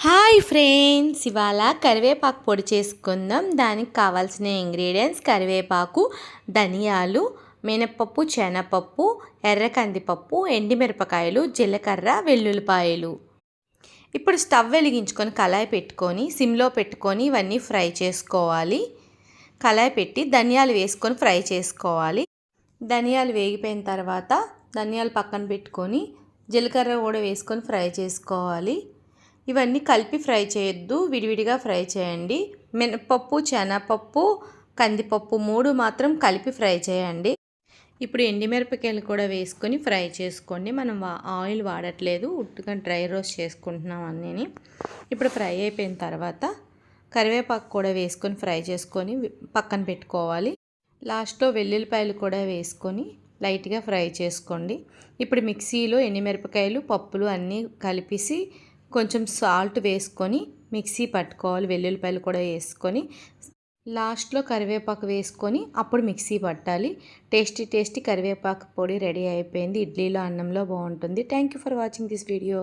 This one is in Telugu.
హాయ్ ఫ్రెండ్స్, ఇవాళ కరివేపాకు పొడి చేసుకుందాం. దానికి కావాల్సిన ఇంగ్రీడియంట్స్ కరివేపాకు, ధనియాలు, మినపప్పు, శనగపప్పు, ఎర్ర కందిపప్పు, ఎండుమిరపకాయలు, జీలకర్ర, వెల్లుల్లిపాయలు. ఇప్పుడు స్టవ్ వెలిగించుకొని కళాయి పెట్టుకొని సిమ్లో పెట్టుకొని ఇవన్నీ ఫ్రై చేసుకోవాలి. కళాయి పెట్టి ధనియాలు వేసుకొని ఫ్రై చేసుకోవాలి. ధనియాలు వేగిపోయిన తర్వాత ధనియాలు పక్కన పెట్టుకొని జీలకర్ర కూడా వేసుకొని ఫ్రై చేసుకోవాలి. ఇవన్నీ కలిపి ఫ్రై చేయొద్దు, విడివిడిగా ఫ్రై చేయండి. మినపప్పు, శనగపప్పు, కందిపప్పు 3 మాత్రం కలిపి ఫ్రై చేయండి. ఇప్పుడు ఎండుమిరపకాయలు కూడా వేసుకొని ఫ్రై చేసుకోండి. మనం ఆయిల్ వాడట్లేదు, ఉట్టుగా డ్రై రోస్ట్ చేసుకుంటున్నాం అన్నీ. ఇప్పుడు ఫ్రై అయిపోయిన తర్వాత కరివేపాకు కూడా వేసుకొని ఫ్రై చేసుకొని పక్కన పెట్టుకోవాలి. లాస్ట్లో వెల్లుల్లిపాయలు కూడా వేసుకొని లైట్గా ఫ్రై చేసుకోండి. ఇప్పుడు మిక్సీలో ఎండుమిరపకాయలు, పప్పులు అన్నీ కలిపేసి కొంచెం సాల్ట్ వేసుకొని మిక్సీ పట్టుకోవాలి. వెల్లుల్లిపాయలు కూడా వేసుకొని లాస్ట్లో కరివేపాకు వేసుకొని అప్పుడు మిక్సీ పట్టాలి. టేస్టీ కరివేపాకు పొడి రెడీ అయిపోయింది. ఇడ్లీలో, అన్నంలో బాగుంటుంది. Thank you for watching this video.